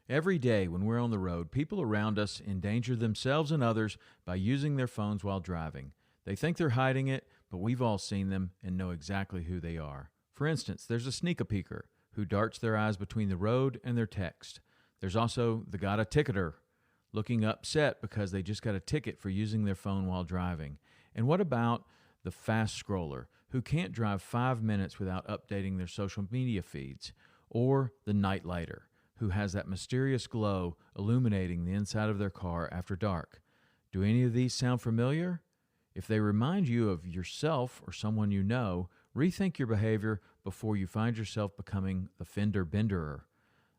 Every day when we're on the road, people around us endanger themselves and others by using their phones while driving. They think they're hiding it, but we've all seen them and know exactly who they are. For instance, there's a sneak-a-peeker who darts their eyes between the road and their text. There's also the got a ticketer, looking upset because they just got a ticket for using their phone while driving. And what about the fast scroller who can't drive 5 minutes without updating their social media feeds? Or the night lighter who has that mysterious glow illuminating the inside of their car after dark. Do any of these sound familiar? If they remind you of yourself or someone you know, rethink your behavior before you find yourself becoming the fender benderer,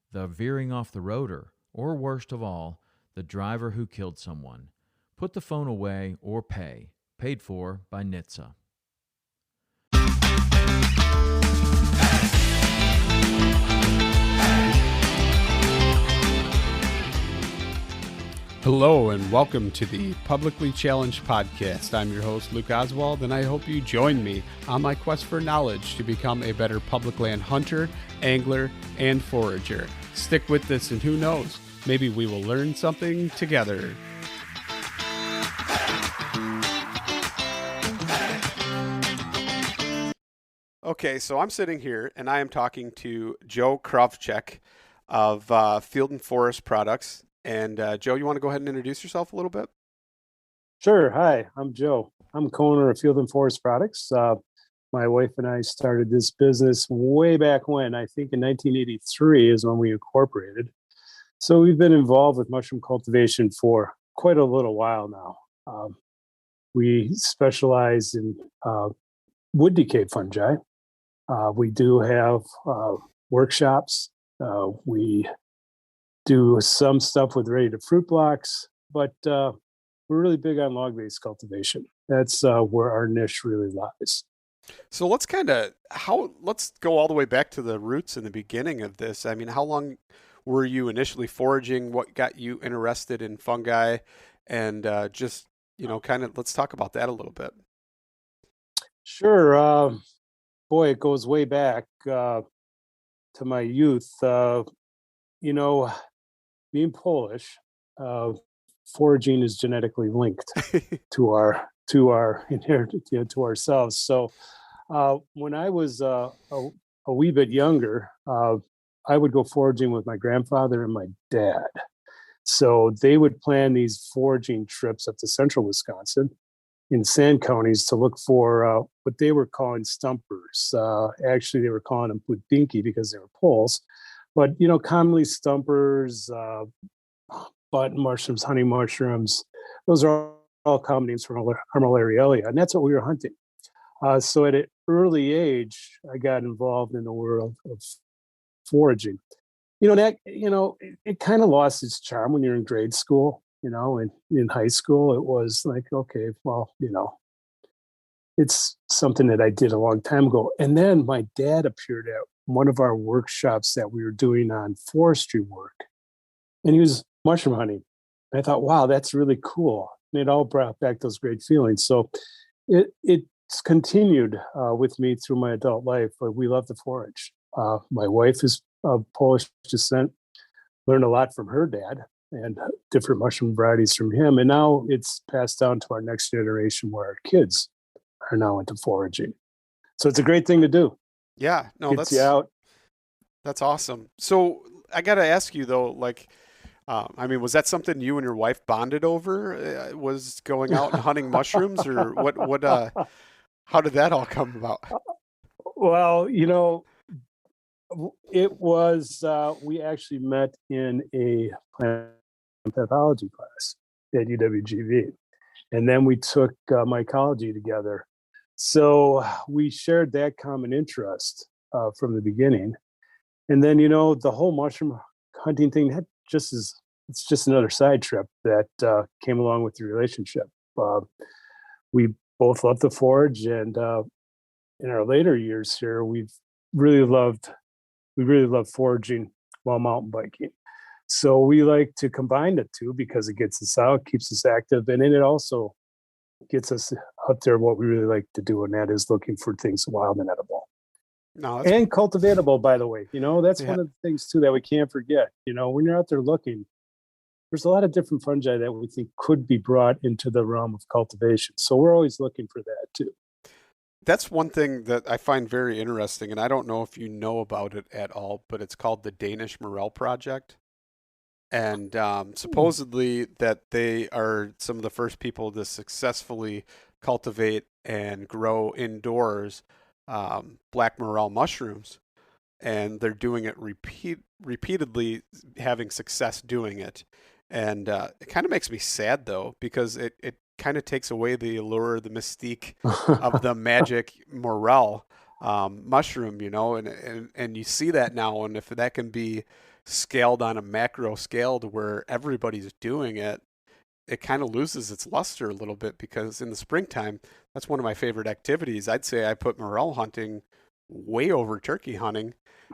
the veering off the roader, or worst of all, the driver who killed someone. Put the phone away or pay. Paid for by NHTSA. Hello and welcome to the Publicly Challenged Podcast. I'm your host, Luke Oswald, and I hope you join me on my quest for knowledge to become a better public land hunter, angler, and forager. Stick with this and who knows, maybe we will learn something together. Okay, so I'm sitting here and I am talking to Joe Krawczyk of Field and Forest Products. And Joe, you want to go ahead and introduce yourself a little bit? Sure. Hi, I'm Joe. I'm co-owner of Field and Forest Products. My wife and I started this business way back when. I think in 1983 is when we incorporated. So we've been involved with mushroom cultivation for quite a little while now. We specialize in wood decay fungi. We do have workshops. We do some stuff with ready to fruit blocks, but we're really big on log-based cultivation. That's where our niche really lies. So let's let's go all the way back to the roots in the beginning of this. I mean, how long were you initially foraging? What got you interested in fungi? And let's talk about that a little bit. Sure. Boy, it goes way back to my youth. Being Polish, foraging is genetically linked to our inherited to ourselves. So when I was a wee bit younger, I would go foraging with my grandfather and my dad. So they would plan these foraging trips up to central Wisconsin in sand counties to look for what they were calling stumpers. Actually, they were calling them budinki because they were Poles. But, commonly stumpers, button mushrooms, honey mushrooms, those are all common names for Armillariella, and that's what we were hunting. So at an early age, I got involved in the world of foraging. It kind of lost its charm when you're in grade school, and in high school, it was like, okay, well, it's something that I did a long time ago. And then my dad appeared at one of our workshops that we were doing on forestry work, and he was mushroom hunting. And I thought, wow, that's really cool. And it all brought back those great feelings. So it's continued with me through my adult life. But we love to forage. My wife is of Polish descent, learned a lot from her dad and different mushroom varieties from him. And now it's passed down to our next generation where our kids are now into foraging. So it's a great thing to do. Yeah, no, Gets you out. That's awesome. So I got to ask you though, was that something you and your wife bonded over? Was going out and hunting mushrooms, or what? How did that all come about? Well, it was, we actually met in a plant pathology class at UWGV. And then we took mycology together. So we shared that common interest from the beginning. And then, the whole mushroom hunting thing, it's just another side trip that came along with the relationship. We both love to forage, and in our later years here, we really loved foraging while mountain biking. So we like to combine the two because it gets us out, keeps us active, and then it also gets us out there what we really like to do, and that is looking for things wild and edible. No, and cultivatable, by the way. That's yeah. one of the things too that we can't forget. When you're out there looking, there's a lot of different fungi that we think could be brought into the realm of cultivation. So we're always looking for that too. That's one thing that I find very interesting, and I don't know if you know about it at all, but it's called the Danish Morel Project. And supposedly that they are some of the first people to successfully cultivate and grow indoors black morel mushrooms, and they're doing it repeatedly, having success doing it. And it kind of makes me sad though, because it kind of takes away the allure, the mystique of the magic morel mushroom, and you see that now, and if that can be scaled on a macro scale to where everybody's doing it, it kind of loses its luster a little bit, because in the springtime, that's one of my favorite activities. I'd say I put morel hunting way over turkey hunting,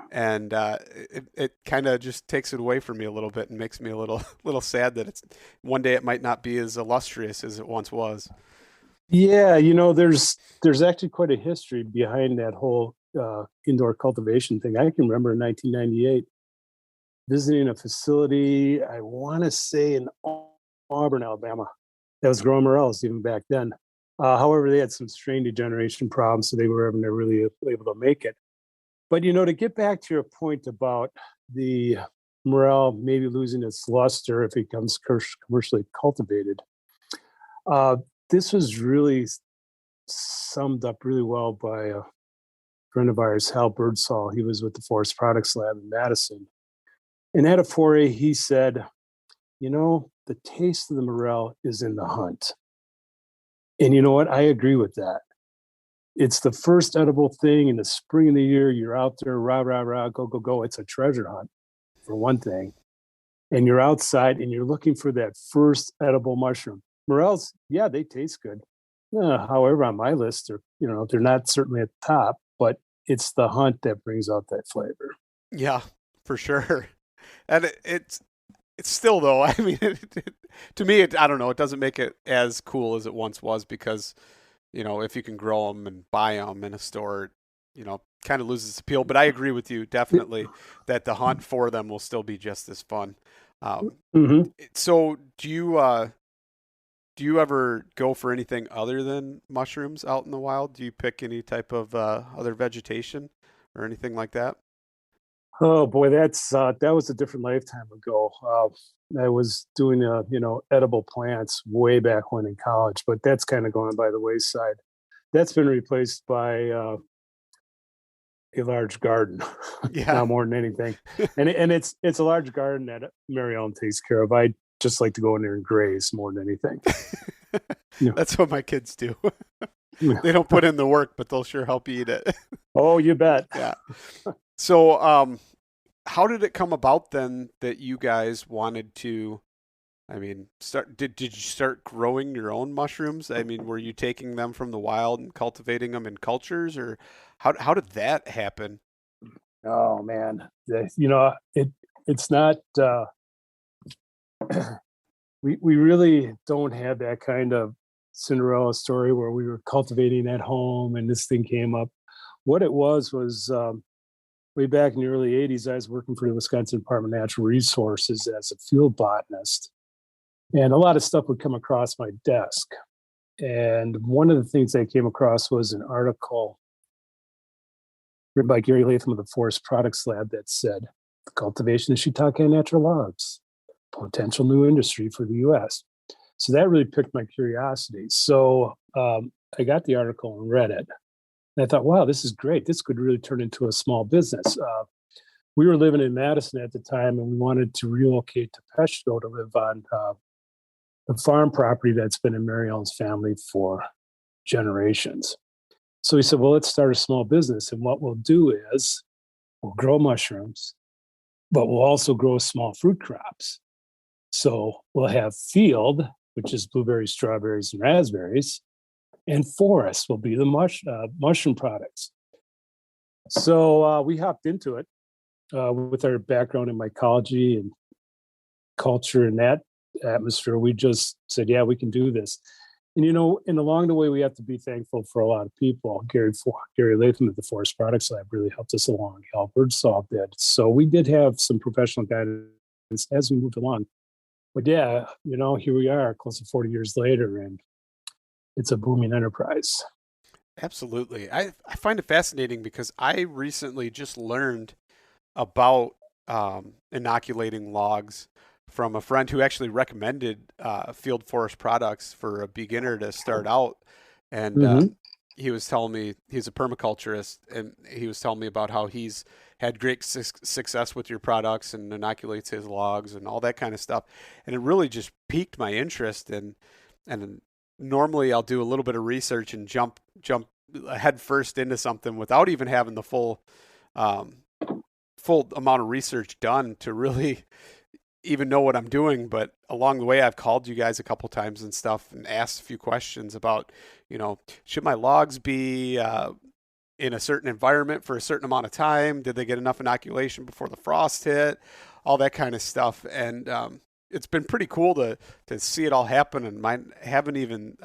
and it kind of just takes it away from me a little bit and makes me a little sad that it's one day it might not be as illustrious as it once was. Yeah, there's actually quite a history behind that whole indoor cultivation thing. I can remember in 1998 visiting a facility, I want to say in Auburn, Alabama, that was growing morels even back then. However, they had some strain degeneration problems, so they were never really able to make it. But, to get back to your point about the morel maybe losing its luster if it becomes commercially cultivated, this was really summed up really well by a friend of ours, Hal Birdsall. He was with the Forest Products Lab in Madison. And at a foray, he said, the taste of the morel is in the hunt. And you know what? I agree with that. It's the first edible thing in the spring of the year. You're out there, rah, rah, rah, go, go, go. It's a treasure hunt, for one thing. And you're outside and you're looking for that first edible mushroom. Morels, yeah, they taste good. However, on my list, they're not certainly at the top, but it's the hunt that brings out that flavor. Yeah, for sure. And it's still though. I mean, to me, I don't know. It doesn't make it as cool as it once was, because if you can grow them and buy them in a store, kind of loses its appeal. But I agree with you definitely that the hunt for them will still be just as fun. So do you ever go for anything other than mushrooms out in the wild? Do you pick any type of other vegetation or anything like that? Oh boy, that was a different lifetime ago. I was doing edible plants way back when in college, but that's kind of gone by the wayside. That's been replaced by a large garden, Yeah. now more than anything. And it's a large garden that Mary Ellen takes care of. I just like to go in there and graze more than anything. That's what my kids do. They don't put in the work, but they'll sure help you eat it. Oh, you bet. Yeah. So, how did it come about then that you guys wanted to, did you start growing your own mushrooms? I mean, were you taking them from the wild and cultivating them in cultures, or how did that happen? Oh man, it's not, we really don't have that kind of Cinderella story where we were cultivating at home and this thing came up. What it was way back in the early 80s, I was working for the Wisconsin Department of Natural Resources as a field botanist. And a lot of stuff would come across my desk. And one of the things I came across was an article written by Gary Latham of the Forest Products Lab that said, "The cultivation of shiitake on natural logs, potential new industry for the U.S." So that really piqued my curiosity. So I got the article and read it. And I thought, wow, this is great. This could really turn into a small business. We were living in Madison at the time, and we wanted to relocate to Peshko to live on the farm property that's been in Mary Ellen's family for generations. So we said, well, let's start a small business. And what we'll do is we'll grow mushrooms, but we'll also grow small fruit crops. So we'll have field, which is blueberries, strawberries, and raspberries, and forest will be the mushroom products. So we hopped into it with our background in mycology and culture and that atmosphere. We just said, yeah, we can do this. And, and along the way, we have to be thankful for a lot of people. Gary Latham at the Forest Products Lab really helped us along. Albert Saw did. So we did have some professional guidance as we moved along. But yeah, here we are close to 40 years later, and it's a booming enterprise. Absolutely. I find it fascinating because I recently just learned about inoculating logs from a friend who actually recommended Field Forest Products for a beginner to start out. And Mm-hmm. he was telling me he's a permaculturist, and he was telling me about how he's had great success with your products and inoculates his logs and all that kind of stuff. And it really just piqued my interest. And normally I'll do a little bit of research and jump head first into something without even having the full amount of research done to really even know what I'm doing. But along the way, I've called you guys a couple times and stuff and asked a few questions about, should my logs be in a certain environment for a certain amount of time? Did they get enough inoculation before the frost hit? All that kind of stuff. And it's been pretty cool to see it all happen. And mine haven't even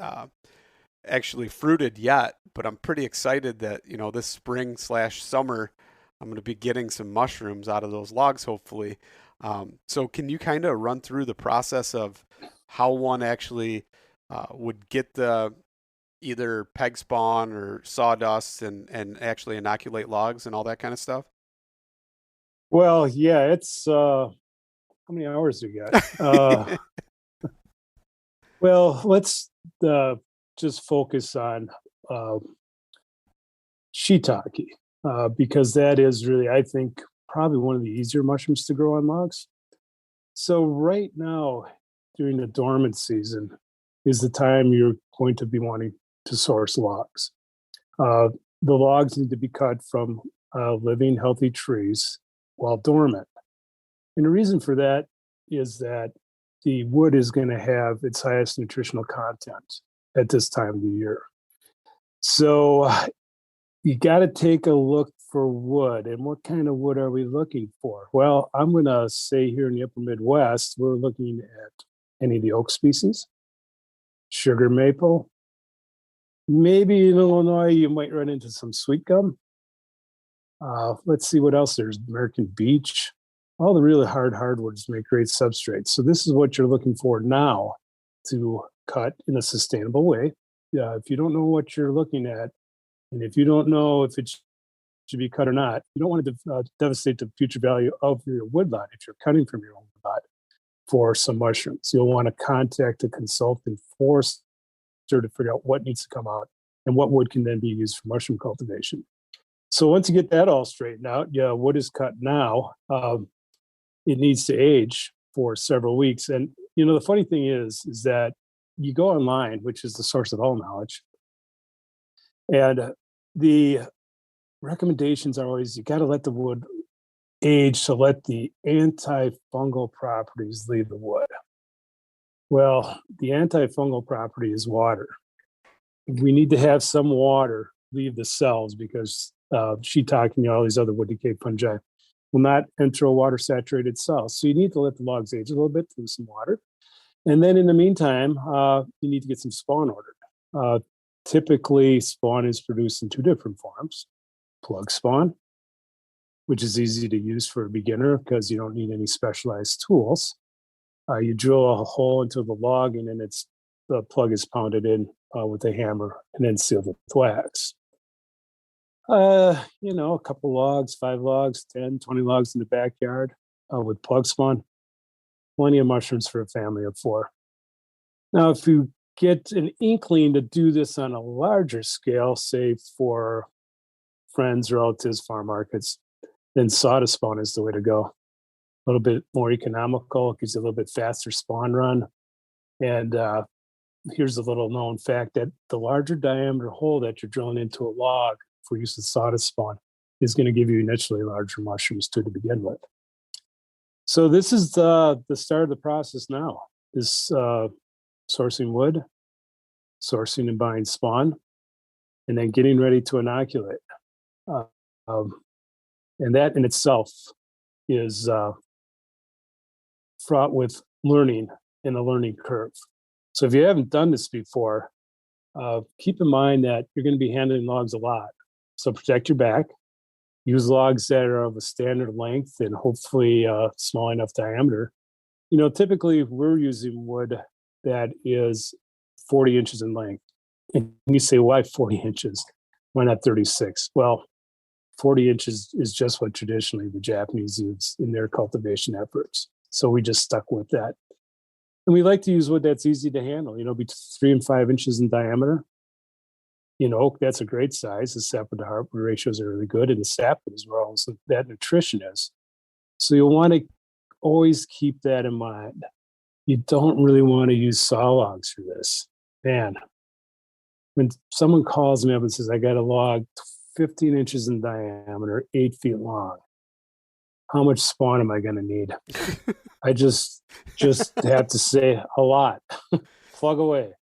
actually fruited yet, but I'm pretty excited that, this spring/summer, I'm going to be getting some mushrooms out of those logs, hopefully. So can you kind of run through the process of how one actually would get the either peg spawn or sawdust and actually inoculate logs and all that kind of stuff? Well, yeah, it's how many hours do you got? Well, let's just focus on shiitake, because that is really, I think, probably one of the easier mushrooms to grow on logs. So right now, during the dormant season, is the time you're going to be wanting to source logs. The logs need to be cut from living, healthy trees while dormant. And the reason for that is that the wood is going to have its highest nutritional content at this time of the year. So you got to take a look for wood. And what kind of wood are we looking for? Well, I'm going to say here in the upper Midwest, we're looking at any of the oak species, sugar maple. Maybe in Illinois, you might run into some sweet gum. Let's see what else there's. American beech. All the really hardwoods make great substrates. So this is what you're looking for now to cut in a sustainable way. If you don't know what you're looking at, and if you don't know if it should be cut or not, you don't want to devastate the future value of your woodlot if you're cutting from your own woodlot for some mushrooms. You'll want to contact a consultant forester to figure out what needs to come out and what wood can then be used for mushroom cultivation. So once you get that all straightened out, wood is cut now. It needs to age for several weeks. And, the funny thing is that you go online, which is the source of all knowledge, and the recommendations are always, you got to let the wood age to let the antifungal properties leave the wood. Well, the antifungal property is water. We need to have some water leave the cells because shiitake and all these other wood decay fungi will not enter a water-saturated cell. So you need to let the logs age a little bit, lose some water. And then in the meantime, you need to get some spawn ordered. Typically, spawn is produced in two different forms. Plug spawn, which is easy to use for a beginner because you don't need any specialized tools. You drill a hole into the log, and then the plug is pounded in with a hammer and then sealed with wax. A couple logs, 5 logs, 10, 20 logs in the backyard with plug spawn. Plenty of mushrooms for a family of 4. Now, if you get an inkling to do this on a larger scale, say for friends, relatives, farm markets, then sawdust spawn is the way to go. A little bit more economical, gives you a little bit faster spawn run. And here's a little known fact that the larger diameter hole that you're drilling into a log for use of sawdust spawn is going to give you initially larger mushrooms to begin with. So this is the start of the process now. This sourcing wood, sourcing and buying spawn, and then getting ready to inoculate. And that in itself is fraught with learning and a learning curve. So if you haven't done this before, keep in mind that you're going to be handling logs a lot. So protect your back. Use logs that are of a standard length and hopefully small enough diameter. Typically we're using wood that is 40 inches in length. And you say, why 40 inches? Why not 36? Well, 40 inches is just what traditionally the Japanese use in their cultivation efforts. So we just stuck with that. And we like to use wood that's easy to handle, between 3 and 5 inches in diameter. Oak, that's a great size. The sapwood to heartwood ratios are really good, and the sapwood is where all that nutrition is. So you'll want to always keep that in mind. You don't really want to use saw logs for this. Man, when someone calls me up and says, I got a log 15 inches in diameter, 8 feet long, how much spawn am I going to need? I just have to say a lot. Plug away.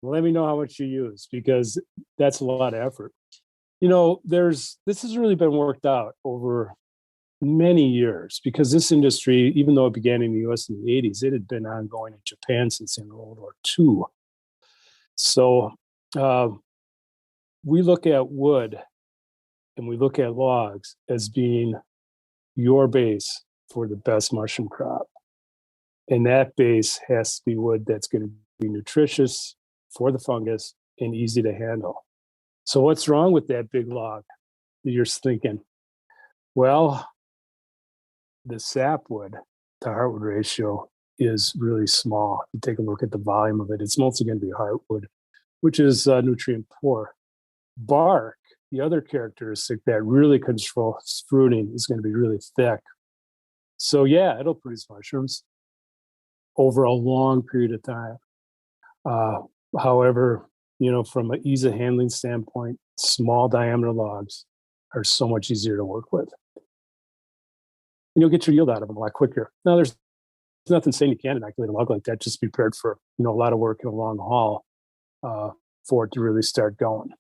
Let me know how much you use, because that's a lot of effort. This has really been worked out over many years, because this industry, even though it began in the US in the 80s, it had been ongoing in Japan since in World War II. So we look at wood and we look at logs as being your base for the best mushroom crop. And that base has to be wood that's going to be nutritious for the fungus and easy to handle. So what's wrong with that big log? You're thinking, well, the sapwood to heartwood ratio is really small. You take a look at the volume of it, it's mostly going to be heartwood, which is nutrient poor. Bark, the other characteristic that really controls fruiting, is going to be really thick. So yeah, it'll produce mushrooms over a long period of time. However, from an ease of handling standpoint, small diameter logs are so much easier to work with. And you'll get your yield out of them a lot quicker. Now, there's nothing saying you can't inoculate a log like that. Just be prepared for a lot of work in a long haul for it to really start going.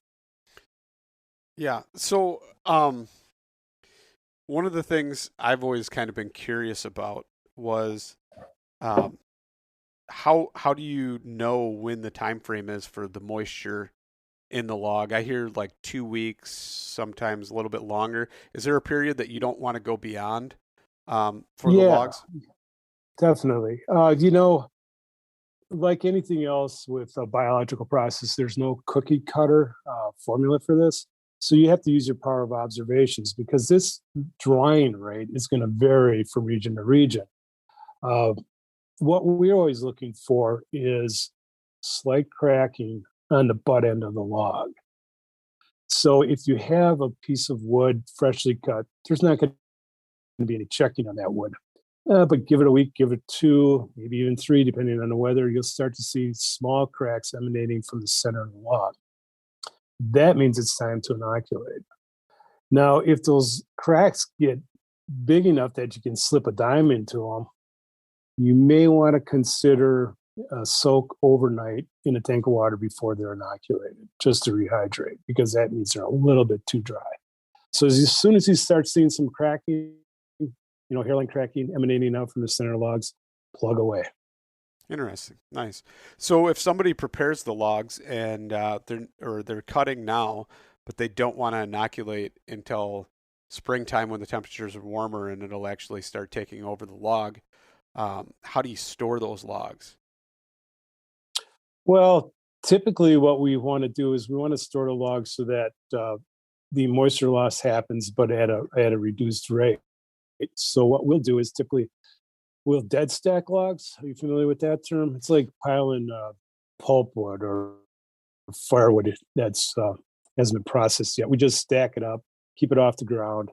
Yeah. So one of the things I've always kind of been curious about was how do you know when the time frame is for the moisture in the log? I hear like 2 weeks, sometimes a little bit longer. Is there a period that you don't want to go beyond for the logs? Definitely. Like anything else with a biological process, there's no cookie cutter formula for this. So you have to use your power of observations, because this drying rate is going to vary from region to region. What we're always looking for is slight cracking on the butt end of the log. So if you have a piece of wood freshly cut, there's not going to be any checking on that wood. But give it a week, give it 2, maybe even 3, depending on the weather, you'll start to see small cracks emanating from the center of the log. That means it's time to inoculate. Now, if those cracks get big enough that you can slip a dime into them, you may want to consider a soak overnight in a tank of water before they're inoculated, just to rehydrate, because that means they're a little bit too dry. So as soon as you start seeing some cracking, hairline cracking emanating out from the center logs, plug away. Interesting. Nice. So if somebody prepares the logs and they're cutting now, but they don't want to inoculate until springtime when the temperatures are warmer and it'll actually start taking over the log, how do you store those logs? Well, typically what we want to do is we want to store the logs so that the moisture loss happens, but at a reduced rate. So what we'll do is typically we'll dead stack logs. Are you familiar with that term? It's like piling pulpwood or firewood that's hasn't been processed yet. We just stack it up, keep it off the ground,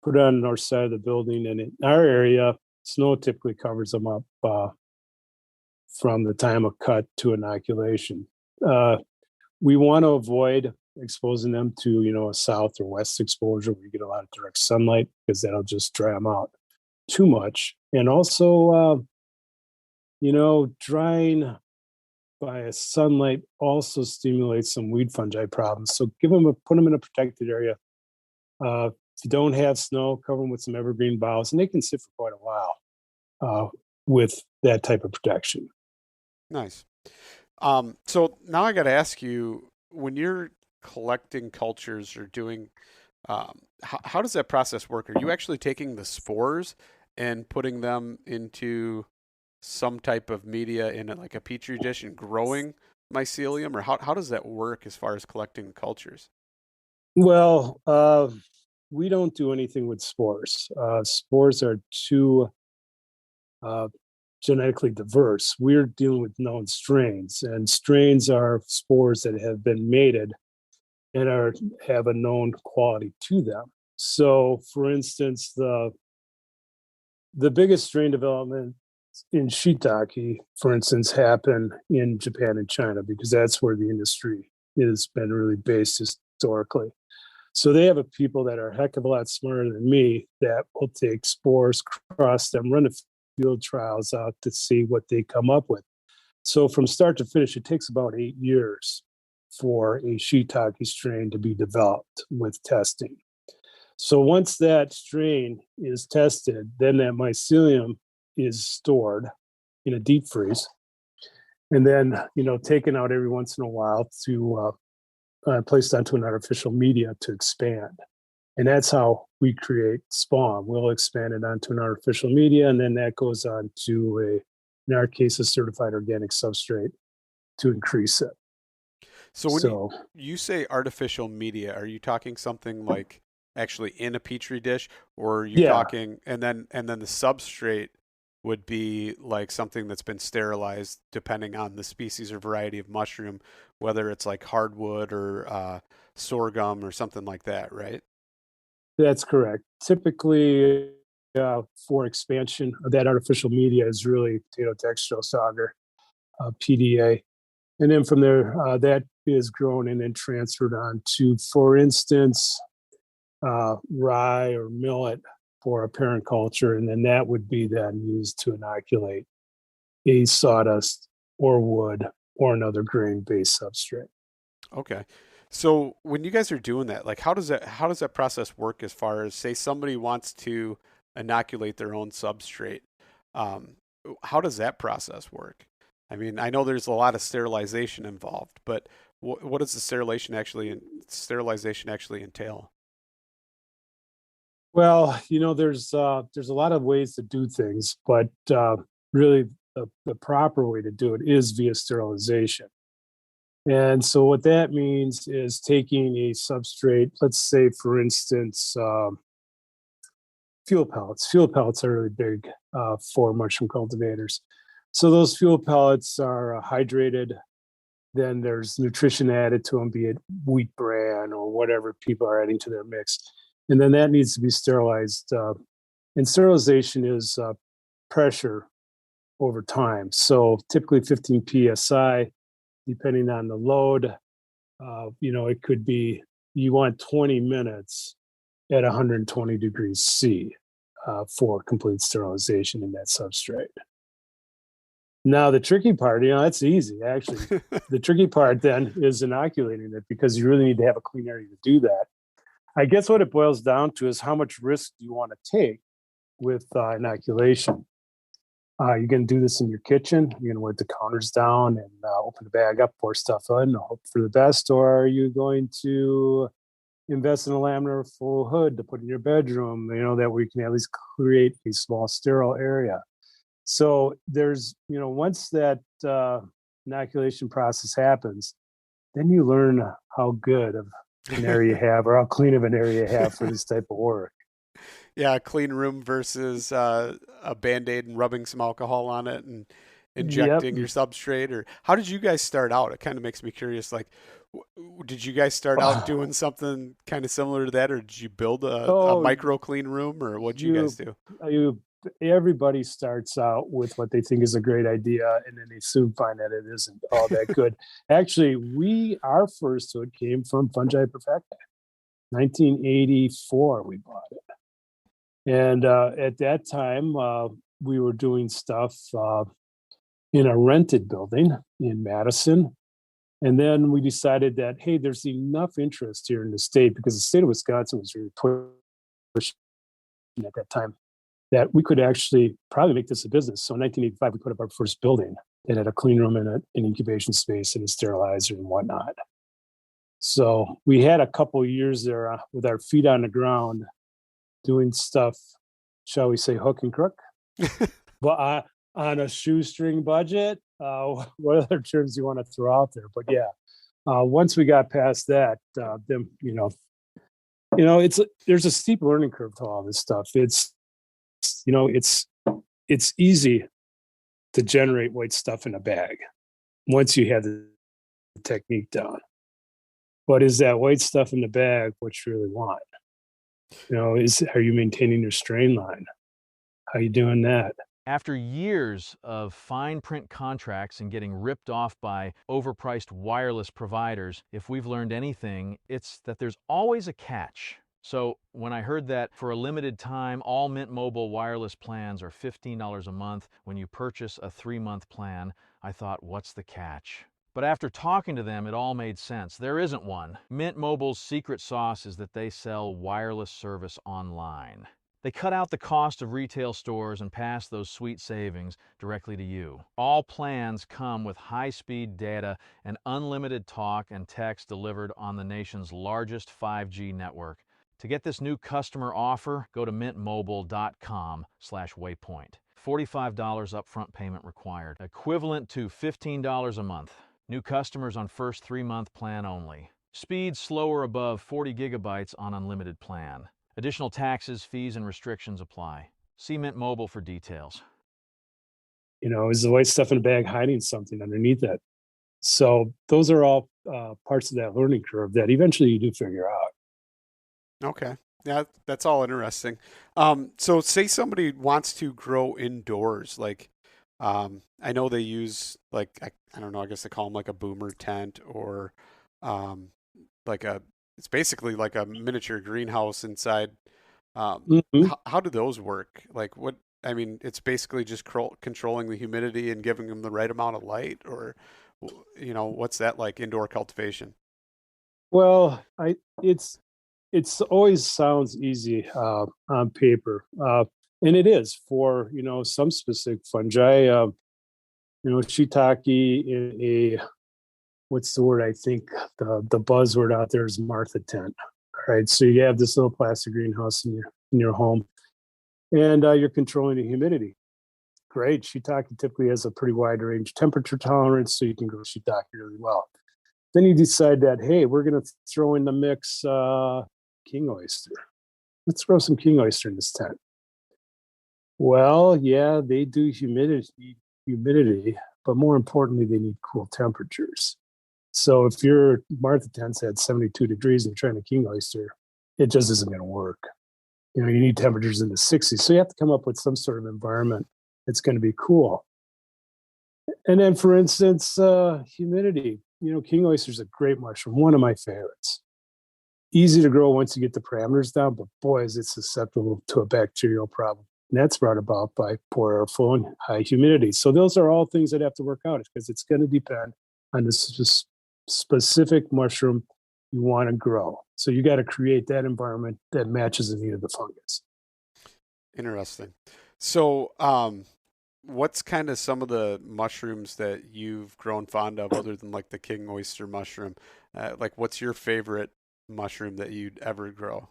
put it on the north side of the building. And in our area, snow typically covers them up from the time of cut to inoculation. We want to avoid exposing them to, a south or west exposure where you get a lot of direct sunlight, because that'll just dry them out too much. And also, drying by sunlight also stimulates some weed fungi problems. So put them in a protected area. If you don't have snow, cover them with some evergreen boughs, and they can sit for quite a while with that type of protection. Nice. So now I got to ask you, when you're collecting cultures or doing, how does that process work? Are you actually taking the spores and putting them into some type of media in like a petri dish and growing mycelium, or how does that work as far as collecting cultures? Well, we don't do anything with spores. Spores are too uh, genetically diverse. We're dealing with known strains, and strains are spores that have been mated and have a known quality to them. So, for instance, the biggest strain development in shiitake, for instance, happen in Japan and China because that's where the industry has been really based historically. So they have a people that are a heck of a lot smarter than me that will take spores, cross them, run the field trials out to see what they come up with. So from start to finish, it takes about 8 years for a shiitake strain to be developed with testing. So once that strain is tested, then that mycelium is stored in a deep freeze, and then taken out every once in a while to placed onto an artificial media to expand. And that's how we create spawn. We'll expand it onto an artificial media, and then that goes on to in our case, a certified organic substrate to increase it. So when you say artificial media, are you talking something like actually in a petri dish, or are you talking and then the substrate would be like something that's been sterilized depending on the species or variety of mushroom, whether it's like hardwood or sorghum or something like that, right? That's correct. Typically, for expansion of that artificial media is really potato dextrose agar, PDA. And then from there, that is grown and then transferred on to, for instance, rye or millet for a parent culture. And then that would be then used to inoculate a sawdust or wood or another grain-based substrate. Okay. So when you guys are doing that, like how does that process work as far as, say, somebody wants to inoculate their own substrate? Um, how does that process work? I mean, I know there's a lot of sterilization involved, but what does the sterilization actually entail? Well, there's a lot of ways to do things, but really the proper way to do it is via sterilization. And so what that means is taking a substrate, let's say, for instance, fuel pellets. Fuel pellets are really big for mushroom cultivators. So those fuel pellets are hydrated. Then there's nutrition added to them, be it wheat bran or whatever people are adding to their mix. And then that needs to be sterilized. And sterilization is pressure over time. So typically 15 psi, depending on the load. It could be you want 20 minutes at 120 degrees C for complete sterilization in that substrate. Now, the tricky part, that's easy, actually. The tricky part then is inoculating it because you really need to have a clean area to do that. I guess what it boils down to is how much risk do you want to take with inoculation? You're going to do this in your kitchen. You're going to wipe the counters down and open the bag up, pour stuff in, and hope for the best. Or are you going to invest in a laminar full hood to put in your bedroom, that way you can at least create a small sterile area? So there's, once that inoculation process happens, then you learn how good of an area you have or how clean of an area you have for this type of work. Yeah, a clean room versus a Band-Aid and rubbing some alcohol on it and injecting your substrate. Or how did you guys start out? It kind of makes me curious. Like, did you guys start out doing something kind of similar to that, or did you build a micro clean room, or what did you guys do? Everybody starts out with what they think is a great idea, and then they soon find that it isn't all that good. Actually, our first hood came from Fungi Perfecta. 1984, we bought it. And at that time, we were doing stuff in a rented building in Madison. And then we decided that, hey, there's enough interest here in the state, because the state of Wisconsin was really pushing at that time, that we could actually probably make this a business. So in 1985, we put up our first building that had a clean room in it, an incubation space, and a sterilizer and whatnot. So we had a couple of years there with our feet on the ground doing stuff, shall we say, hook and crook, but on a shoestring budget. What other terms you want to throw out there? But yeah, once we got past that, then there's a steep learning curve to all this stuff. It's easy to generate white stuff in a bag once you have the technique down. But is that white stuff in the bag what you really want? Are you maintaining your strain line? How are you doing that? After years of fine print contracts and getting ripped off by overpriced wireless providers, if we've learned anything, it's that there's always a catch. So when I heard that for a limited time, all Mint Mobile wireless plans are $15 a month when you purchase a 3-month plan, I thought, what's the catch? But after talking to them, it all made sense. There isn't one. Mint Mobile's secret sauce is that they sell wireless service online. They cut out the cost of retail stores and pass those sweet savings directly to you. All plans come with high-speed data and unlimited talk and text delivered on the nation's largest 5G network. To get this new customer offer, go to mintmobile.com/waypoint. $45 upfront payment required, equivalent to $15 a month. New customers on first 3-month plan only. Speed slower above 40 gigabytes on unlimited plan. Additional taxes, fees, and restrictions apply. See Mint Mobile for details. Is the white stuff in the bag hiding something underneath it? So those are all parts of that learning curve that eventually you do figure out. Okay. Yeah, that's all interesting. So say somebody wants to grow indoors, like, I know they use like, I don't know, I guess they call them like a boomer tent or, it's basically like a miniature greenhouse inside. Mhm. How do those work? Like it's basically just controlling the humidity and giving them the right amount of light, or, what's that like, indoor cultivation? Well, it's always sounds easy on paper, and it is for some specific fungi. Shiitake in a what's the word? I think the buzzword out there is Martha tent. All right, so you have this little plastic greenhouse in your home, and you're controlling the humidity. Great. Shiitake typically has a pretty wide range temperature tolerance, so you can grow shiitake really well. Then you decide that, hey, we're going to throw in the mix king oyster. Let's throw some king oyster in this tent. Well, yeah, they do humidity, but more importantly, they need cool temperatures. So if your Martha tent's at 72 degrees and you're trying to king oyster, it just isn't going to work. You need temperatures in the 60s. So you have to come up with some sort of environment that's going to be cool. And then, for instance, humidity. King oyster is a great mushroom, one of my favorites. Easy to grow once you get the parameters down, but boy, is it susceptible to a bacterial problem. And that's brought about by poor airflow and high humidity. So those are all things that have to work out because it's going to depend on the specific mushroom you want to grow. So you got to create that environment that matches the need of the fungus. Interesting. So, what's kind of some of the mushrooms that you've grown fond of other than like the king oyster mushroom? Like, what's your favorite mushroom that you'd ever grow?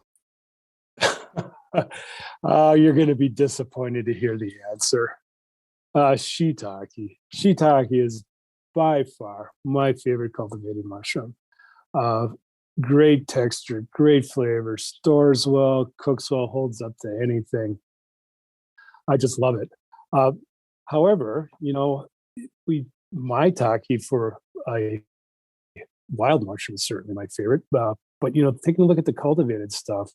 You're going to be disappointed to hear the answer. Shiitake. Shiitake is by far my favorite cultivated mushroom. Great texture, great flavor, stores well, cooks well, holds up to anything. I just love it. However, maitake for a wild mushroom is certainly my favorite. But taking a look at the cultivated stuff,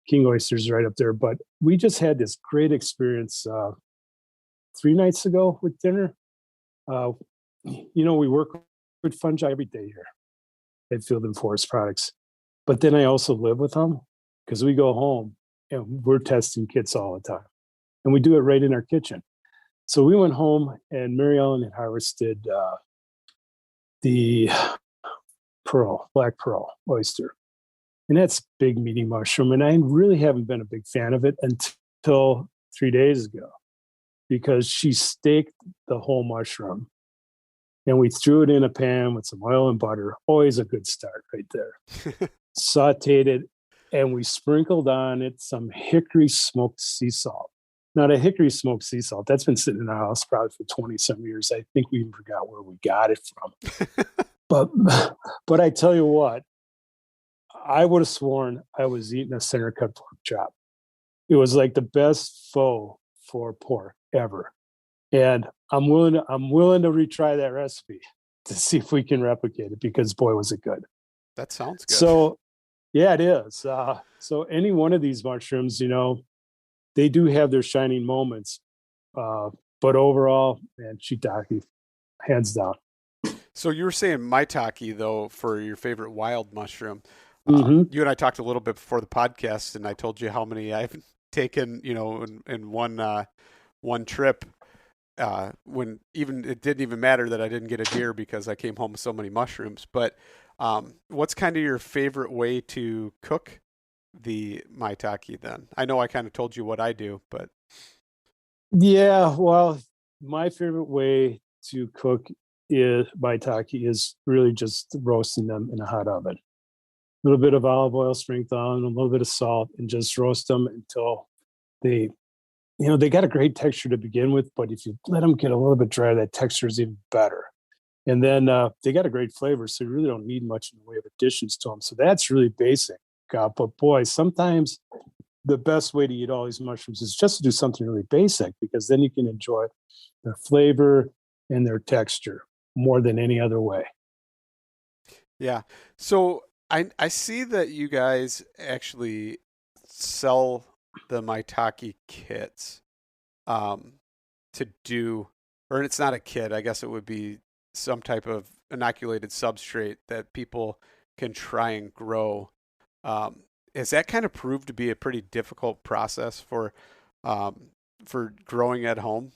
king oysters right up there. But we just had this great experience 3 nights ago with dinner. We work with fungi every day here at Field and Forest Products. But then I also live with them because we go home and we're testing kits all the time. And we do it right in our kitchen. So we went home and Mary Ellen had harvested the black pearl oyster. And that's big meaty mushroom. And I really haven't been a big fan of it until 3 days ago because she staked the whole mushroom and we threw it in a pan with some oil and butter. Always a good start right there. Sauteed it, and we sprinkled on it some hickory smoked sea salt. Now, the hickory smoked sea salt, that's been sitting in our house probably for 20 some years. I think we even forgot where we got it from. But I tell you what, I would have sworn I was eating a center cut pork chop. It was like the best faux for pork ever. And I'm willing to retry that recipe to see if we can replicate it, because boy, was it good. That sounds good. So yeah, it is. So any one of these mushrooms, they do have their shining moments. But overall, man, shiitake, hands down. So you were saying maitake, though, for your favorite wild mushroom. Mm-hmm. You and I talked a little bit before the podcast, and I told you how many I've taken, in one trip. When even it didn't even matter that I didn't get a deer because I came home with so many mushrooms. But what's kind of your favorite way to cook the maitake then? I know I kind of told you what I do, but Yeah, well, my favorite way to cook maitake is really just roasting them in a hot oven. A little bit of olive oil sprinkled on, a little bit of salt, and just roast them until they got a great texture to begin with, but if you let them get a little bit dry, that texture is even better. And then they got a great flavor, so you really don't need much in the way of additions to them. So that's really basic. But boy, sometimes the best way to eat all these mushrooms is just to do something really basic, because then you can enjoy their flavor and their texture more than any other way. Yeah. So I see that you guys actually sell the maitake kits to do, or it's not a kit, I guess it would be some type of inoculated substrate that people can try and grow. Has that kind of proved to be a pretty difficult process for growing at home?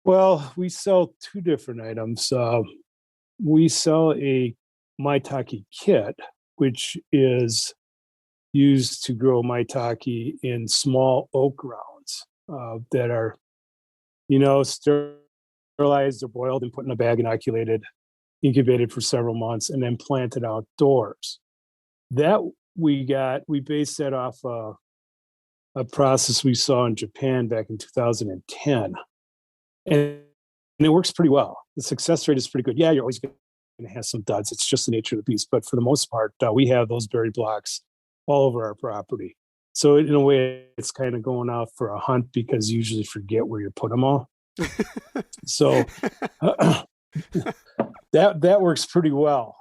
Well, we sell two different items. We sell a maitake kit, which is used to grow maitake in small oak grounds that are, sterilized or boiled and put in a bag, inoculated, incubated for several months, and then planted outdoors. That we based that off a process we saw in Japan back in 2010. And it works pretty well. The success rate is pretty good. Yeah, you're always going to have some duds. It's just the nature of the beast. But for the most part, we have those berry blocks all over our property. So in a way, it's kind of going out for a hunt, because you usually forget where you put them all. So that works pretty well.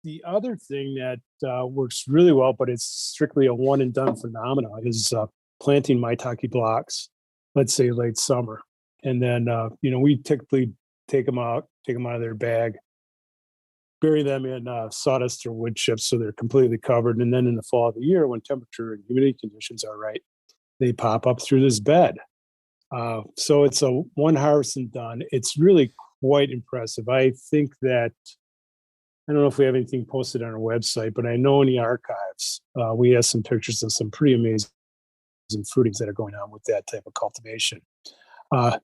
The other thing that works really well, but it's strictly a one and done phenomenon, is planting maitake blocks, let's say late summer. And then, we typically take them out of their bag, bury them in sawdust or wood chips so they're completely covered. And then in the fall of the year, when temperature and humidity conditions are right, they pop up through this bed. So it's a one harvest and done. It's really quite impressive. I think that, I don't know if we have anything posted on our website, but I know in the archives, we have some pictures of some pretty amazing fruitings that are going on with that type of cultivation.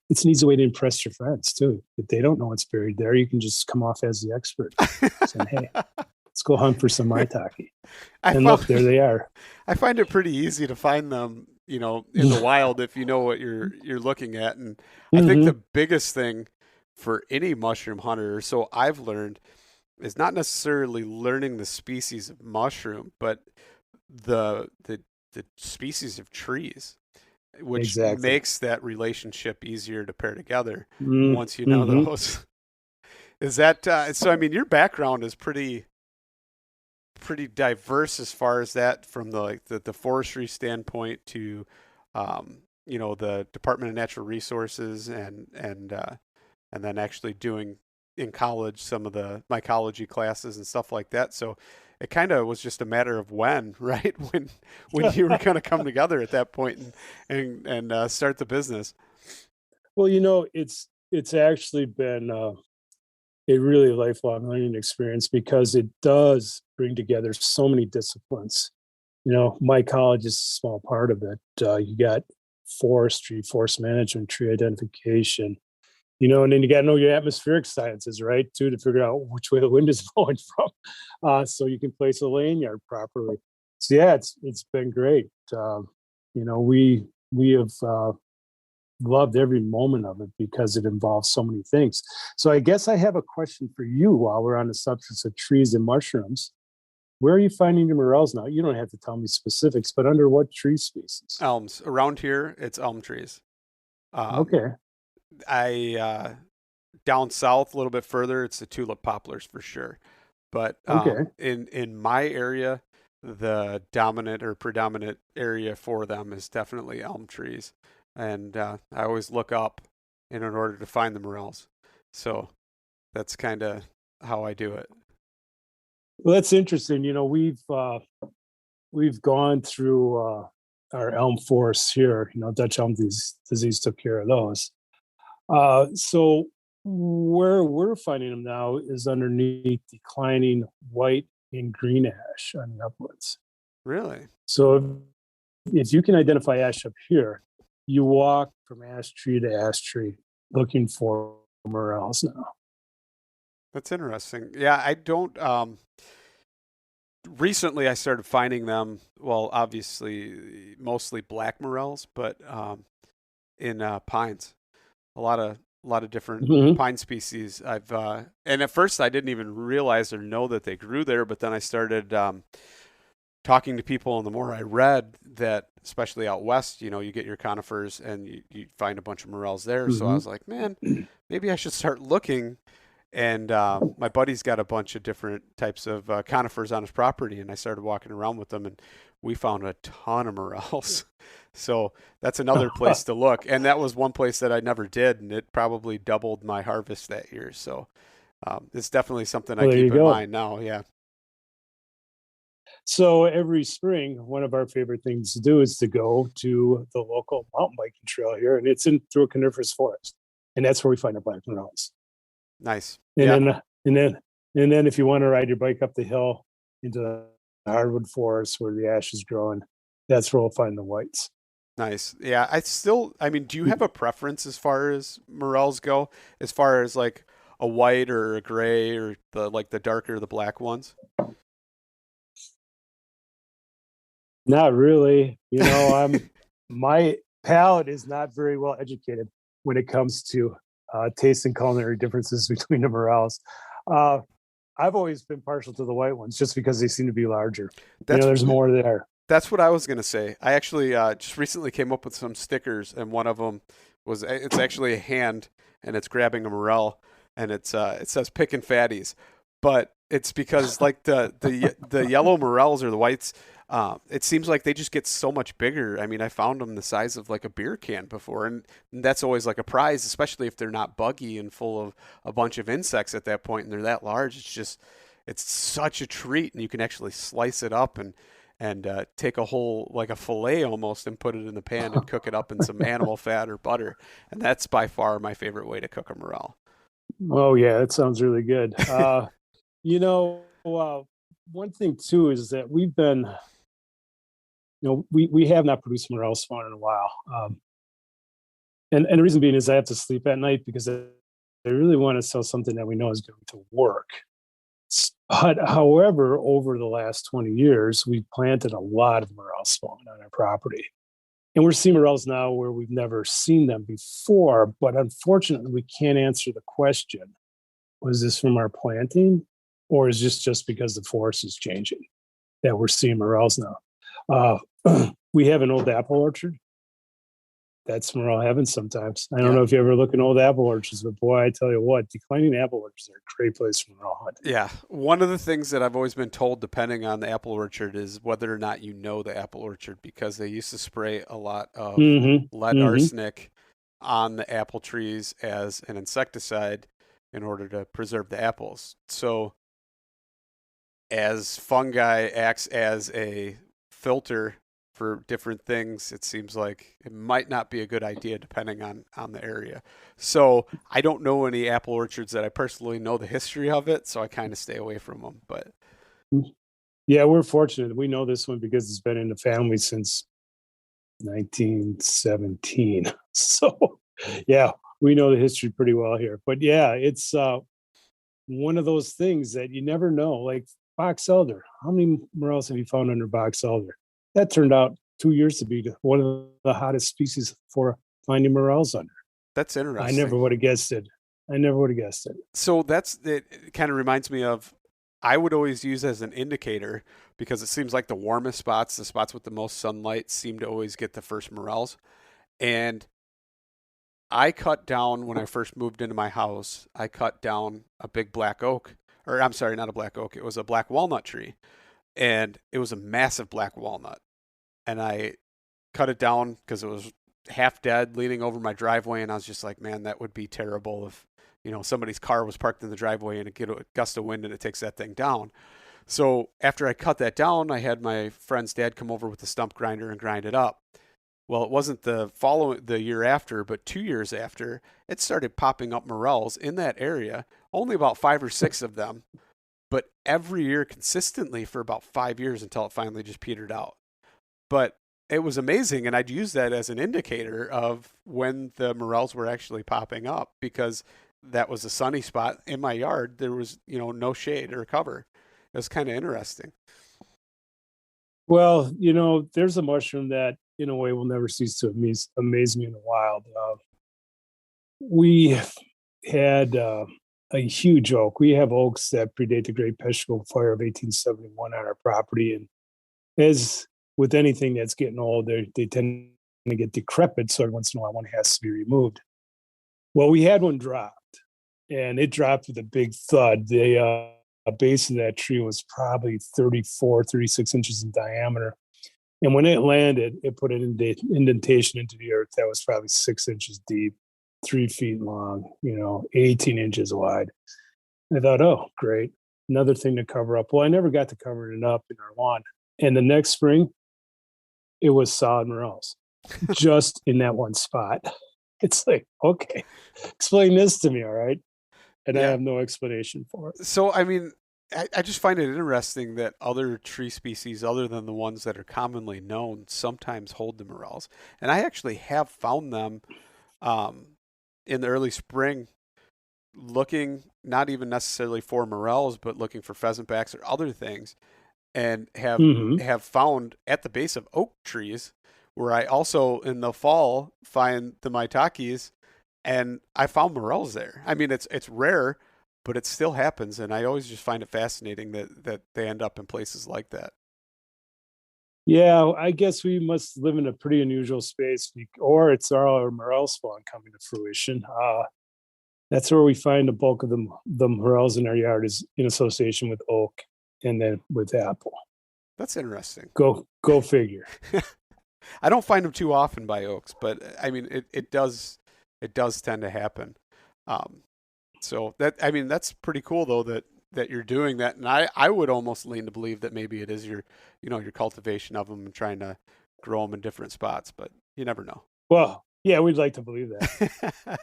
It's an easy way to impress your friends too. If they don't know what's buried there, you can just come off as the expert, saying, "Hey, let's go hunt for some maitake." And look, there they are. I find it pretty easy to find them, in the wild if you know what you're looking at. And I think the biggest thing for any mushroom hunter, so I've learned, is not necessarily learning the species of mushroom, but the species of trees, which makes that relationship easier to pair together once you know those. Is that so? I mean, your background is pretty diverse as far as that, from the forestry standpoint to the Department of Natural Resources and then actually doing in college some of the mycology classes and stuff like that. So it kind of was just a matter of when, right? When you were going to come together at that point and start the business. Well, it's actually been a really lifelong learning experience, because it does bring together so many disciplines. Mycology is a small part of it. You got forestry, forest management, tree identification, and then you got to know your atmospheric sciences, right, too, to figure out which way the wind is blowing from, so you can place a lanyard properly. So yeah, it's been great. We have loved every moment of it because it involves so many things. So I guess I have a question for you while we're on the subject of trees and mushrooms. Where are you finding your morels now? You don't have to tell me specifics, but under what tree species? Elms. Around here, it's elm trees. Okay. Down south a little bit further, it's the tulip poplars for sure. But Okay. in my area, the dominant or predominant area for them is definitely elm trees. And I always look up in order to find the morels. So that's kind of how I do it. Well, that's interesting. We've gone through our elm forests here. Dutch elm disease took care of those. So where we're finding them now is underneath declining white and green ash on the uplands. Really? So if you can identify ash up here, you walk from ash tree to ash tree looking for morels now. That's interesting. Yeah, I don't. Recently, I started finding them. Well, obviously, mostly black morels, but in pines, a lot of different pine species. And at first I didn't even realize or know that they grew there, but then I started talking to people, and the more I read that, especially out west, you get your conifers and you find a bunch of morels there. So I was like, man, maybe I should start looking. And my buddy's got a bunch of different types of conifers on his property, and I started walking around with them, and we found a ton of morels. So that's another place to look. And that was one place that I never did, and it probably doubled my harvest that year. So it's definitely something I keep in mind now. Yeah. So every spring, one of our favorite things to do is to go to the local mountain biking trail here, and it's through a coniferous forest, and that's where we find our black morels. Nice. And then if you want to ride your bike up the hill into the hardwood forest where the ash is growing, that's where we'll find the whites. Nice. Yeah. Do you have a preference as far as morels go, as far as like a white or a gray or the darker, the black ones? Not really. My palate is not very well educated when it comes to taste and culinary differences between the morels. I've always been partial to the white ones just because they seem to be larger. There's more there. That's what I was going to say. I actually just recently came up with some stickers, and one of them it's actually a hand, and it's grabbing a morel, and it says "Pickin' Fatties," but it's because like the yellow morels or the whites, it seems like they just get so much bigger. I mean, I found them the size of like a beer can before, and that's always like a prize, especially if they're not buggy and full of a bunch of insects at that point, and they're that large. It's such a treat, and you can actually slice it up and take a whole, like a fillet almost, and put it in the pan and cook it up in some animal fat or butter. And that's by far my favorite way to cook a morel. Oh yeah, that sounds really good. One thing too is that we've been, we have not produced morel spawn in a while. And the reason being is I have to sleep at night because I really want to sell something that we know is going to work. But however, over the last 20 years, we've planted a lot of morel spawn on our property. And we're seeing morels now where we've never seen them before. But unfortunately, we can't answer the question, was this from our planting? Or is this just because the forest is changing that we're seeing morels now? We have an old apple orchard. That's morel heaven sometimes. I don't know if you ever look in old apple orchards, but boy, I tell you what, declining apple orchards are a great place for morel hunting. Yeah. One of the things that I've always been told, depending on the apple orchard, is whether or not you know the apple orchard, because they used to spray a lot of lead arsenic on the apple trees as an insecticide in order to preserve the apples. So as fungi acts as a filter for different things, it seems like it might not be a good idea depending on the area. So I don't know any apple orchards that I personally know the history of it, so I kind of stay away from them. But yeah, we're fortunate. We know this one because it's been in the family since 1917. So yeah, we know the history pretty well here. But yeah, it's one of those things that you never know. Like box elder, how many morels have you found under box elder? That turned out 2 years to be one of the hottest species for finding morels under. That's I interesting. never would have guessed it. I never would have guessed it. So it kind of reminds me of, I would always use as an indicator, because it seems like the warmest spots, the spots with the most sunlight, seem to always get the first morels. And I cut down, when I first moved into my house, I cut down a big black oak, or I'm sorry, not a black oak. It was a black walnut tree, and it was a massive black walnut. And I cut it down because it was half dead, leaning over my driveway. And I was just like, man, that would be terrible if, somebody's car was parked in the driveway and it get a gust of wind and it takes that thing down. So after I cut that down, I had my friend's dad come over with the stump grinder and grind it up. Well, it wasn't the year after, but 2 years after, it started popping up morels in that area. Only about 5 or 6 of them, but every year consistently for about 5 years until it finally just petered out. But it was amazing, and I'd use that as an indicator of when the morels were actually popping up, because that was a sunny spot in my yard. There was, no shade or cover. It was kind of interesting. Well, there's a mushroom that, in a way, will never cease to amaze me in the wild. We had a huge oak. We have oaks that predate the Great Peshtigo Fire of 1871 on our property, and as with anything that's getting old, they tend to get decrepit. So every once in a while, one has to be removed. Well, we had one dropped, and it dropped with a big thud. The base of that tree was probably 34, 36 inches in diameter. And when it landed, it put an indentation into the earth that was probably 6 inches deep, 3 feet long, 18 inches wide. And I thought, oh, great. Another thing to cover up. Well, I never got to cover it up in our lawn. And the next spring, it was solid morels, just in that one spot. It's like, okay, explain this to me, all right? And I have no explanation for it. So, I mean, I just find it interesting that other tree species, other than the ones that are commonly known, sometimes hold the morels. And I actually have found them in the early spring, looking not even necessarily for morels, but looking for pheasant backs or other things, and have found at the base of oak trees, where I also in the fall find the maitakes, and I found morels there. I mean, it's rare, but it still happens, and I always just find it fascinating that they end up in places like that. Yeah, I guess we must live in a pretty unusual space, or it's our morel spawn coming to fruition. That's where we find the bulk of the morels in our yard, is in association with oak and then with apple. That's interesting. Go figure. I don't find them too often by oaks, but I mean, it does tend to happen. So that's pretty cool though that you're doing that. And I would almost lean to believe that maybe it is your cultivation of them and trying to grow them in different spots, but you never know. Well, yeah, we'd like to believe that.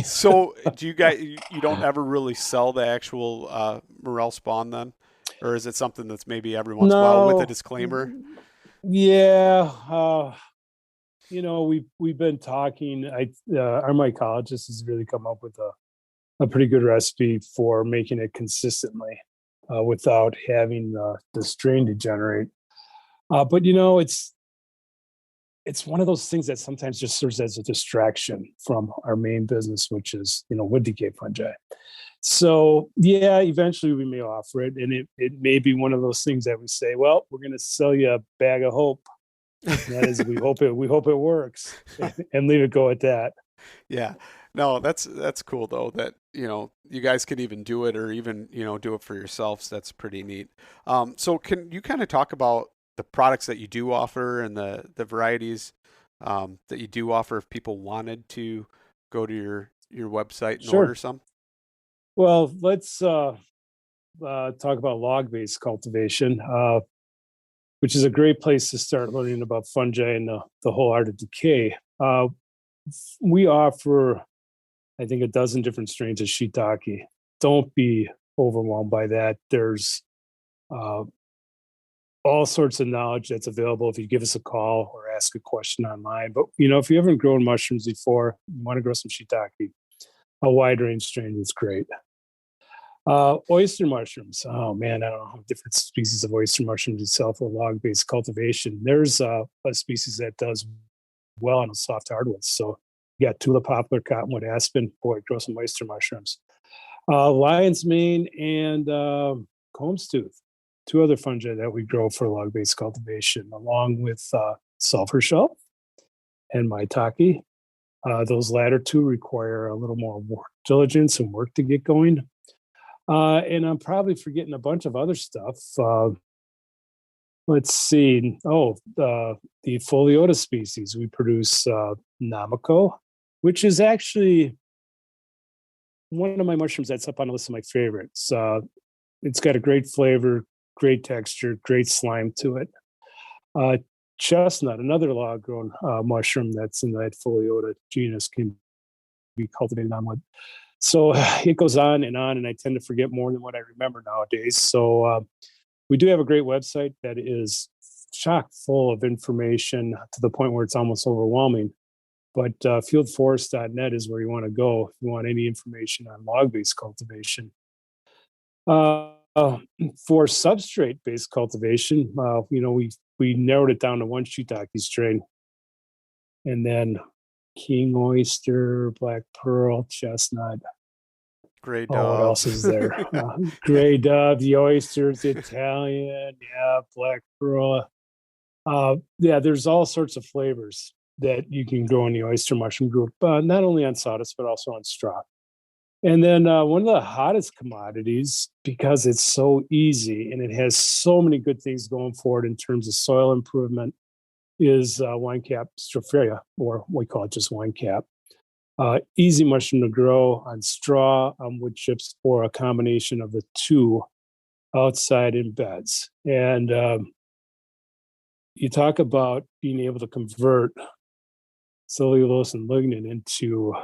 So do you guys, you don't ever really sell the actual morel spawn then? Or is it something that's maybe every once in a while with a disclaimer? Yeah. We've been talking. Our mycologist has really come up with a pretty good recipe for making it consistently without having the strain degenerate. But it's one of those things that sometimes just serves as a distraction from our main business, which is wood decay fungi. So yeah, eventually we may offer it, and it may be one of those things that we say, well, we're going to sell you a bag of hope. And that is, we hope it works, and leave it go at that. Yeah, no, that's cool though, that you guys could even do it, or even do it for yourselves. That's pretty neat. So can you kind of talk about the products that you do offer and the varieties that you do offer if people wanted to go to your website and order some? Well, let's talk about log-based cultivation, which is a great place to start learning about fungi and the whole art of decay. We offer, I think, a dozen different strains of shiitake. Don't be overwhelmed by that. There's all sorts of knowledge that's available if you give us a call or ask ask a question online. But, if you haven't grown mushrooms before, you want to grow some shiitake, a wide range strain is great. Oyster mushrooms. Oh man, I don't know how different species of oyster mushrooms itself or log-based cultivation. There's a species that does well on soft hardwoods. So you got tulip, poplar, cottonwood, aspen. Boy, grow some oyster mushrooms. Lion's mane and combs tooth, two other fungi that we grow for log-based cultivation, along with sulfur shell and maitake. Those latter two require a little more diligence and work to get going. And I'm probably forgetting a bunch of other stuff. Let's see. The Foliota species. We produce Namako, which is actually one of my mushrooms that's up on the list of my favorites. It's got a great flavor, great texture, great slime to it. Chestnut, another log-grown mushroom that's in that Foliota genus, can be cultivated on wood. So it goes on, and I tend to forget more than what I remember nowadays. So we do have a great website that is chock full of information to the point where it's almost overwhelming. But fieldforest.net is where you want to go if you want any information on log-based cultivation. For substrate-based cultivation, we narrowed it down to one shiitake strain, and then king oyster, black pearl, chestnut. Gray dove. What else is there? Gray dove, the oysters, the Italian, black pearl. There's all sorts of flavors that you can grow in the oyster mushroom group, not only on sawdust, but also on straw. And then one of the hottest commodities, because it's so easy and it has so many good things going for it in terms of soil improvement, is wine cap stropharia, or we call it just wine cap. Easy mushroom to grow on straw, on wood chips, or a combination of the two outside in beds. And you talk about being able to convert cellulose and lignin into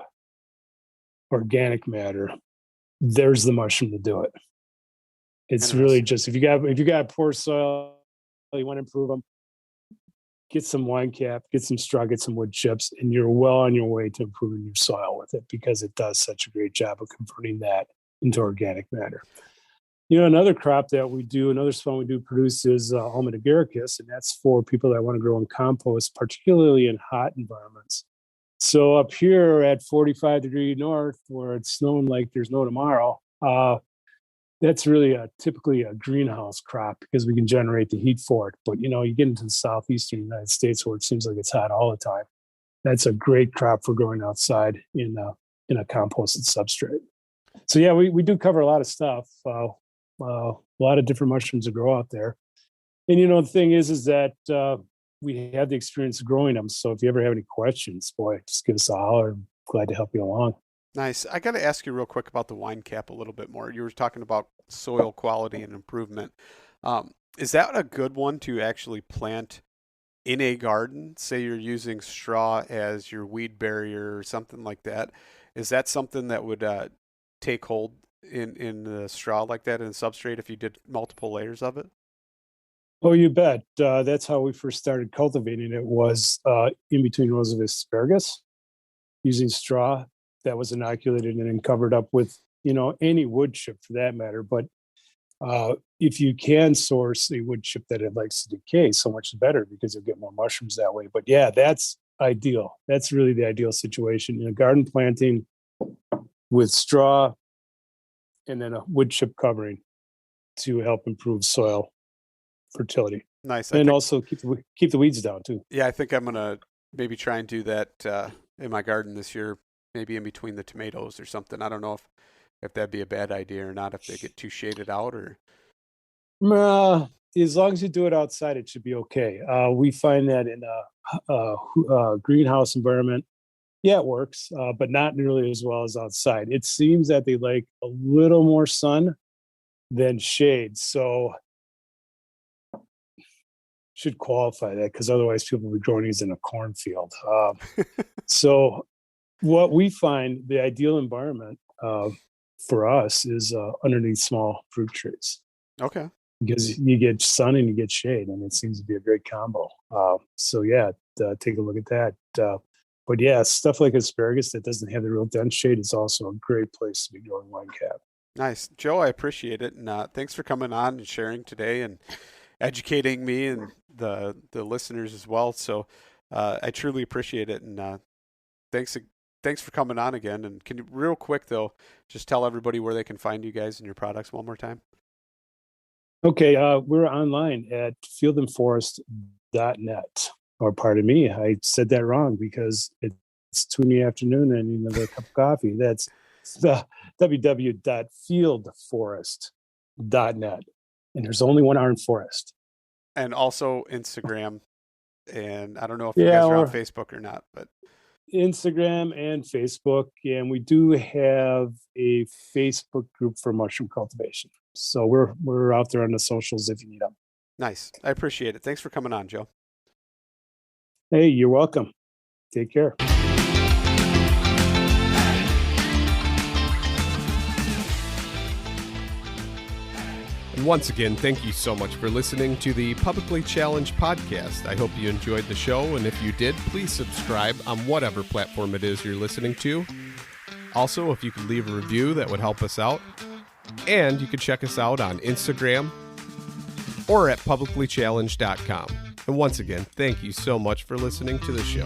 organic matter. There's the mushroom to do it. It's really just if you got poor soil, you want to improve them, get some wine cap, get some straw, get some wood chips, and you're well on your way to improving your soil with it, because it does such a great job of converting that into organic matter. Another crop that we do, another spawn we do produce is almond agaricus, and that's for people that want to grow in compost, particularly in hot environments. So up here at 45 degree north, where it's snowing like there's no tomorrow, that's really typically a greenhouse crop, because we can generate the heat for it. But, you get into the southeastern United States where it seems like it's hot all the time. That's a great crop for growing outside in a composted substrate. So, yeah, we do cover a lot of stuff, a lot of different mushrooms to grow out there. And, the thing is that we have the experience of growing them. So if you ever have any questions, boy, just give us a holler. I'm glad to help you along. Nice. I got to ask you real quick about the wine cap a little bit more. You were talking about soil quality and improvement. Is that a good one to actually plant in a garden? Say you're using straw as your weed barrier or something like that. Is that something that would take hold in the straw like that in the substrate if you did multiple layers of it? Oh, you bet. That's how we first started cultivating it, was in between rows of asparagus, using straw that was inoculated and then covered up with, any wood chip for that matter. But if you can source a wood chip that it likes to decay, so much better, because you'll get more mushrooms that way. But yeah, that's ideal. That's really the ideal situation in a garden planting with straw and then a wood chip covering to help improve soil fertility. Nice. And also keep the weeds down too. Yeah, I think I'm going to maybe try and do that in my garden this year, maybe in between the tomatoes or something. I don't know if that'd be a bad idea or not, if they get too shaded out or. As long as you do it outside, it should be okay. We find that in a greenhouse environment, yeah, it works, but not nearly as well as outside. It seems that they like a little more sun than shade. So should qualify that, because otherwise people will be growing these in a cornfield. So what we find the ideal environment for us is underneath small fruit trees. Okay. Because you get sun and you get shade, and it seems to be a great combo. So yeah, take a look at that. But yeah, stuff like asparagus that doesn't have the real dense shade is also a great place to be growing wine cap. Nice. Joe, I appreciate it. And thanks for coming on and sharing today and educating me and the listeners as well. So I truly appreciate it. And thanks for coming on again. And can you, real quick, though, just tell everybody where they can find you guys and your products one more time? Okay, we're online at fieldandforest.net. Or pardon me, I said that wrong because it's 2 in the afternoon and I need another cup of coffee. That's the www.fieldforest.net. And there's only one R in forest. And also Instagram. And I don't know if you guys are on Facebook or not, but Instagram and Facebook. And we do have a Facebook group for mushroom cultivation. So we're out there on the socials if you need them. Nice. I appreciate it. Thanks for coming on, Joe. Hey, you're welcome. Take care. And once again, thank you so much for listening to the Publicly Challenged podcast. I hope you enjoyed the show, and if you did, please subscribe on whatever platform it is you're listening to. Also, if you could leave a review, that would help us out. And you can check us out on Instagram or at publiclychallenged.com. And once again, thank you so much for listening to the show.